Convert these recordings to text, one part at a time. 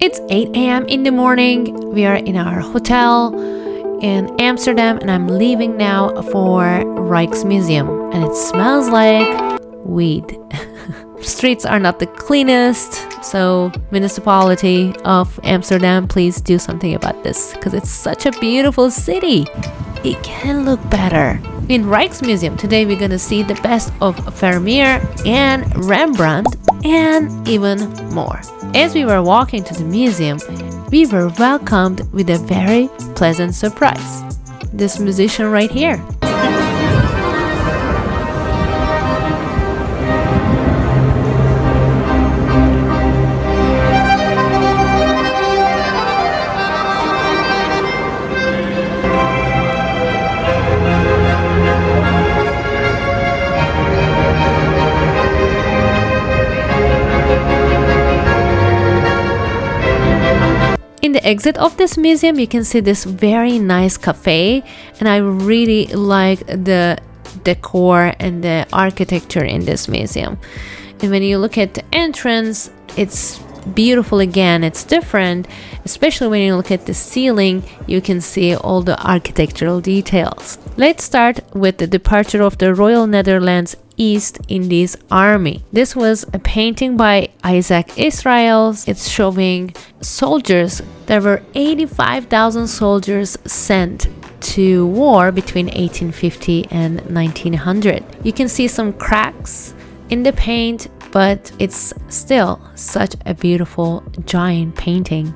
It's 8 a.m. in the morning. We are in our hotel in Amsterdam and I'm leaving now for Rijksmuseum and it smells like weed. Streets are not the cleanest, so municipality of Amsterdam, please do something about this because it's such a beautiful city. It can look better. In Rijksmuseum today we're gonna see the best of Vermeer and Rembrandt and even more. As we were walking to the museum, we were welcomed with a very pleasant surprise. This musician right here. In the exit of this museum, you can see this very nice cafe, and I really like the decor and the architecture in this museum. And when you look at the entrance, it's beautiful again. It's different, especially when you look at the ceiling, you can see all the architectural details. Let's start with the departure of the Royal Netherlands East Indies Army. This was a painting by Isaac Israel. It's showing soldiers. There were 85,000 soldiers sent to war between 1850 and 1900. You can see some cracks in the paint, but it's still such a beautiful giant painting.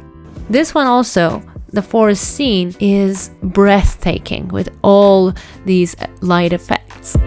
This one also, the forest scene is breathtaking with all these light effects.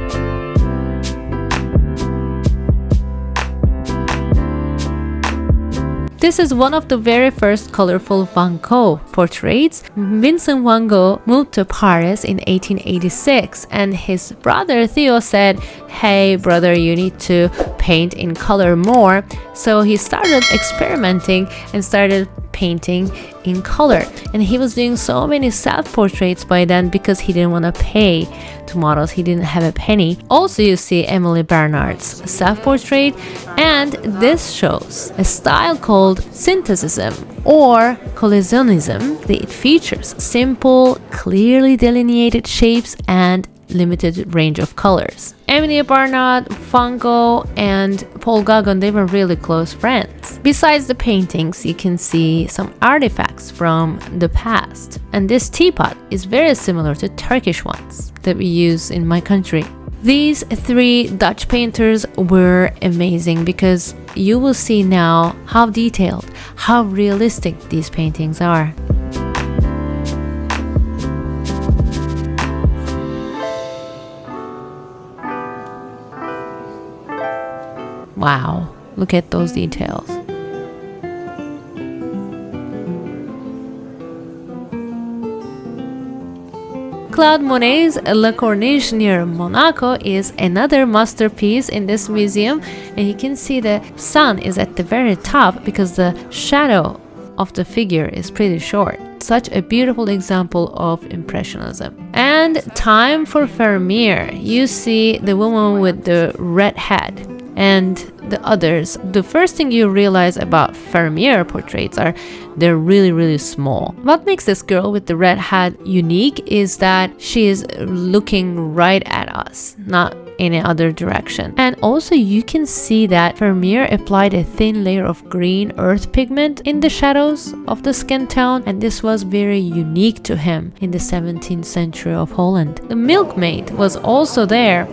This is one of the very first colorful Van Gogh portraits. Vincent van Gogh moved to Paris in 1886 and his brother Theo said, "Hey brother, you need to paint in color more." So he started experimenting and started painting in color, and he was doing so many self-portraits by then because he didn't want to pay to models. He didn't have a penny. Also, you see Emily Bernard's self-portrait, and this shows a style called synthesism or collisionism. It features simple, clearly delineated shapes and limited range of colors. Emily Bernard, Van Gogh, and Paul Gauguin, they were really close friends. Besides the paintings, you can see some artifacts from the past. And this teapot is very similar to Turkish ones that we use in my country. These three Dutch painters were amazing because you will see now how detailed, how realistic these paintings are. Wow, look at those details. Claude Monet's La Corniche near Monaco is another masterpiece in this museum, and you can see the sun is at the very top because the shadow of the figure is pretty short. Such a beautiful example of Impressionism. And time for Vermeer. You see the woman with the red hat and the others. The first thing you realize about Vermeer portraits are they're really small. What makes this girl with the red hat unique is that she is looking right at us, not in another direction. And also you can see that Vermeer applied a thin layer of green earth pigment in the shadows of the skin tone, and this was very unique to him in the 17th century of Holland. The milkmaid was also there,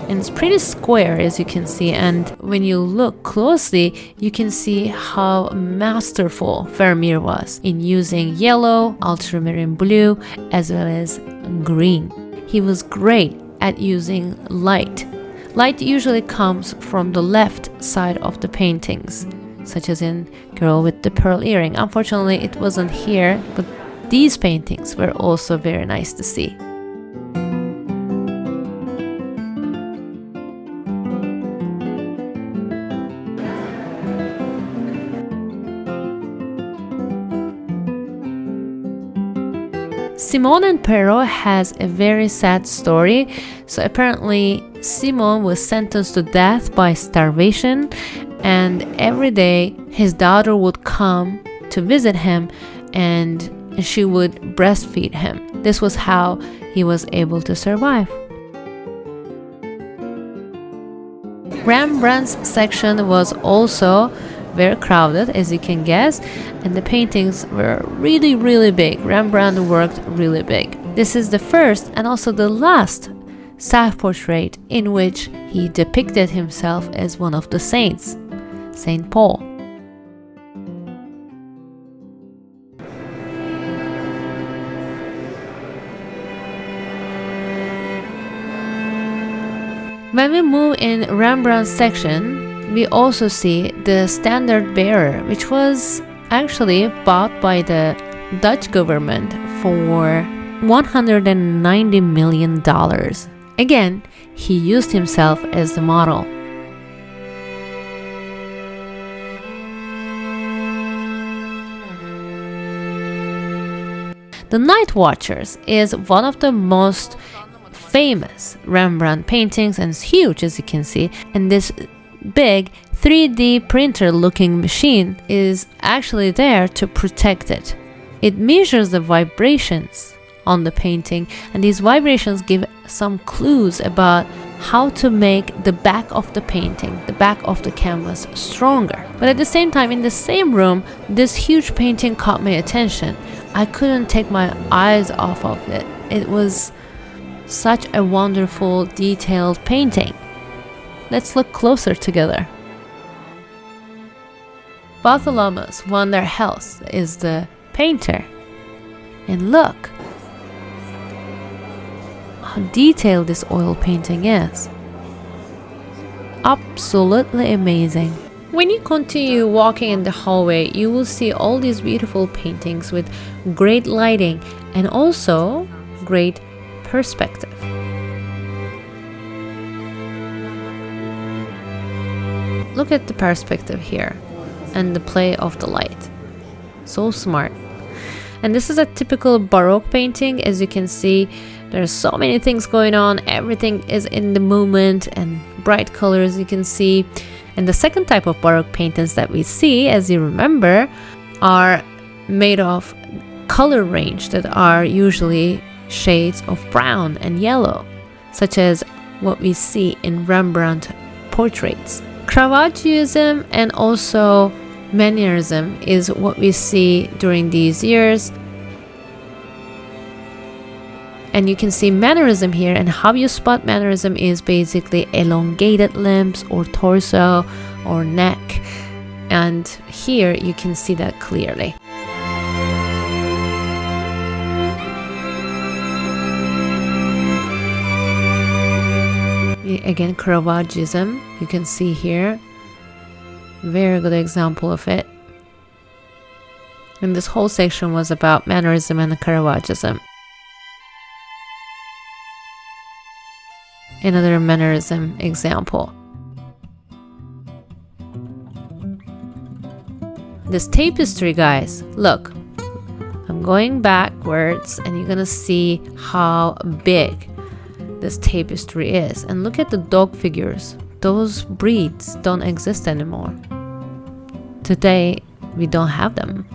and it's pretty square as you can see, and when you look closely you can see how masterful Vermeer was in using yellow, ultramarine blue as well as green. He was great at using light. Light usually comes from the left side of the paintings, such as in Girl with the Pearl Earring. Unfortunately it wasn't here, but these paintings were also very nice to see. Simone and Perrault has a very sad story. So apparently Simone was sentenced to death by starvation, and every day his daughter would come to visit him, and she would breastfeed him. This was how he was able to survive. Rembrandt's section was also very crowded, as you can guess, and the paintings were really, really big. Rembrandt worked really big. This is the first and also the last self-portrait in which he depicted himself as one of the saints, Saint Paul. When we move in Rembrandt's section, we also see the standard bearer, which was actually bought by the Dutch government for $190 million. Again, he used himself as the model. The Night Watchers is one of the most famous Rembrandt paintings, and it's huge, as you can see, and this big 3D printer looking machine is actually there to protect it. It measures the vibrations on the painting, and these vibrations give some clues about how to make the back of the painting, the back of the canvas, stronger. But at the same time, in the same room, this huge painting caught my attention. I couldn't take my eyes off of it. It was such a wonderful, detailed painting. Let's look closer together. Bartholomeus van der Helst is the painter. And look how detailed this oil painting is. Absolutely amazing. When you continue walking in the hallway, you will see all these beautiful paintings with great lighting and also great perspective. Look at the perspective here and the play of the light. So smart. And this is a typical Baroque painting. As you can see, there's so many things going on. Everything is in the moment and bright colors you can see. And the second type of Baroque paintings that we see, as you remember, are made of color range that are usually shades of brown and yellow, such as what we see in Rembrandt portraits. Caravaggioism and also Mannerism is what we see during these years. And you can see Mannerism here, and how you spot Mannerism is basically elongated limbs or torso or neck. And here you can see that clearly. Again, Caravaggioism, you can see here. Very good example of it. And this whole section was about Mannerism and Caravaggioism. Another Mannerism example. This tapestry, guys, look. I'm going backwards and you're gonna see how big this tapestry is. And look at the dog figures. Those breeds don't exist anymore. Today, we don't have them.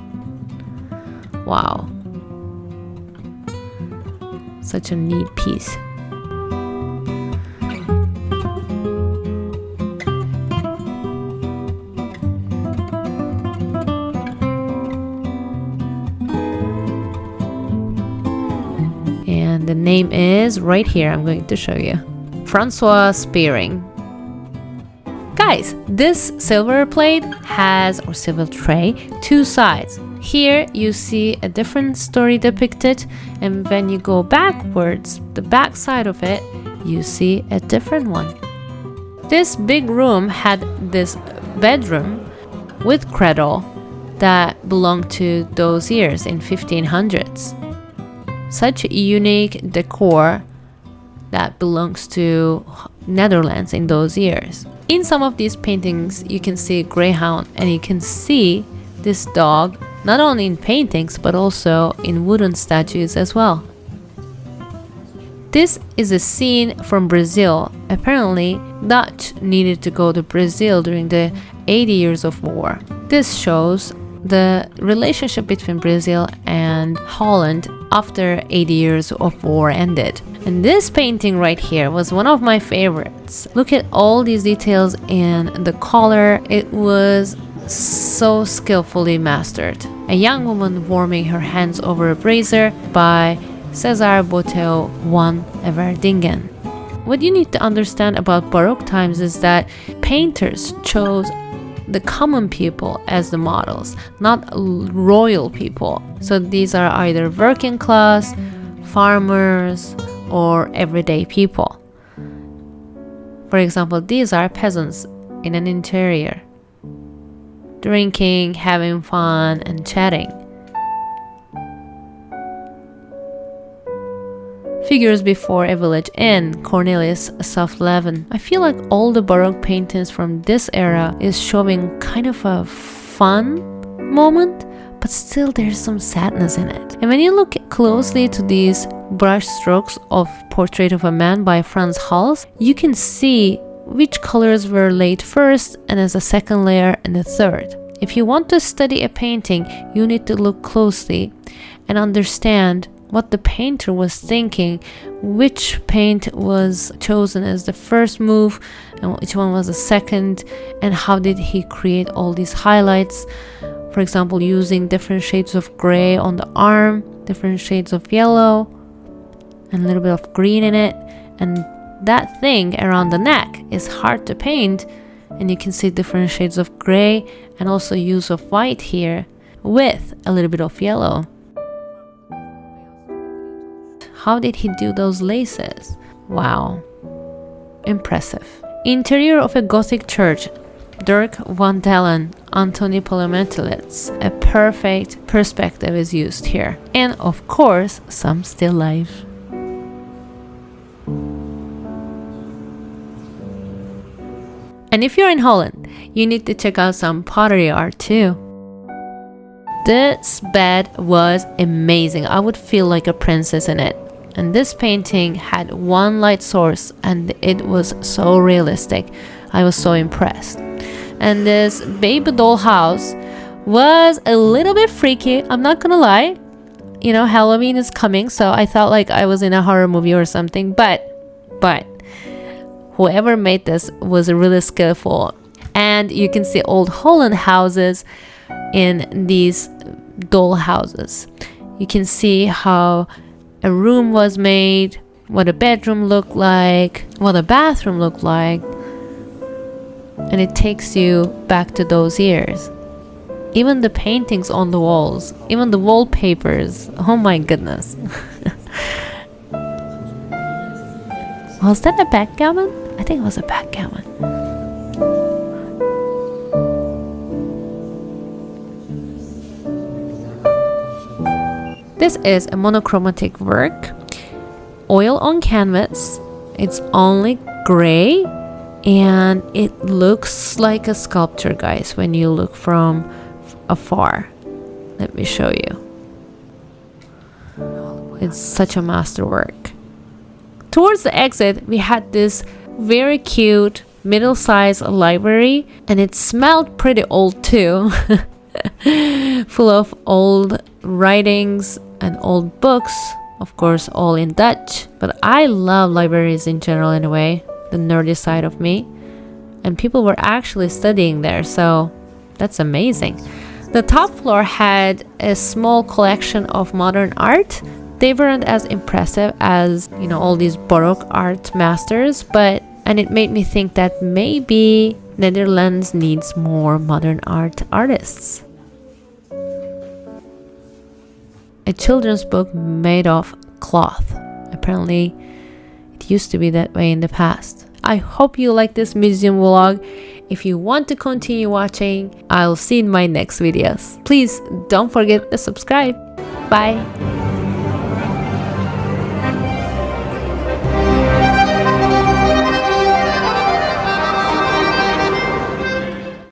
Wow. Such a neat piece. And the name is right here. I'm going to show you. Francois Spearing. Guys, this silver plate has, or silver tray, two sides. Here you see a different story depicted, and when you go backwards, the back side of it, you see a different one. This big room had this bedroom with cradle that belonged to those years in 1500s. Such unique decor that belongs to Netherlands in those years. In some of these paintings, you can see a greyhound, and you can see this dog not only in paintings but also in wooden statues as well. This is a scene from Brazil. Apparently, Dutch needed to go to Brazil during the 80 years of war. This shows the relationship between Brazil and Holland after 80 years of war ended. And this painting right here was one of my favorites. Look at all these details in the color. It was so skillfully mastered. A young woman warming her hands over a brazier by César Botel van Everdingen. What you need to understand about Baroque times is that painters chose the common people as the models, not royal people. So these are either working class, farmers, or everyday people. For example, these are peasants in an interior, drinking, having fun, and chatting. Figures before a village inn, Cornelis Saft-Leven. I feel like all the Baroque paintings from this era is showing kind of a fun moment, but still there's some sadness in it. And when you look closely to these brush strokes of Portrait of a Man by Frans Hals, you can see which colors were laid first and as a second layer and a third. If you want to study a painting, you need to look closely and understand what the painter was thinking, which paint was chosen as the first move and which one was the second, and how did he create all these highlights. For example, using different shades of gray on the arm, different shades of yellow, and a little bit of green in it. And that thing around the neck is hard to paint, and you can see different shades of gray and also use of white here with a little bit of yellow. How did he do those laces? Wow, impressive. Interior of a Gothic church, Dirk van Dalen, Antony Palometelets. A perfect perspective is used here. And of course, some still life. And if you're in Holland, you need to check out some pottery art too. This bed was amazing. I would feel like a princess in it. And this painting had one light source and it was so realistic. I was so impressed. And this baby doll house was a little bit freaky, I'm not gonna lie. You know, Halloween is coming, so I felt like I was in a horror movie or something. But whoever made this was really skillful. And you can see old Holland houses in these doll houses. You can see how a room was made, what a bedroom looked like, what a bathroom looked like, and it takes you back to those years. Even the paintings on the walls, even the wallpapers, oh my goodness. Was that a backgammon? I think it was a backgammon. This is a monochromatic work, oil on canvas. It's only gray and it looks like a sculpture, guys, when you look from afar. Let me show you. It's such a masterwork. Towards the exit, we had this very cute middle-sized library, and it smelled pretty old too. Full of old writings and old books, of course all in Dutch. But I love libraries in general anyway, the nerdy side of me, and people were actually studying there, so that's amazing. The top floor had a small collection of modern art. They weren't as impressive as, you know, all these Baroque art masters, and it made me think that maybe Netherlands needs more modern art artists. A children's book made of cloth. Apparently, it used to be that way in the past. I hope you like this museum vlog. If you want to continue watching, I'll see you in my next videos. Please don't forget to subscribe. Bye.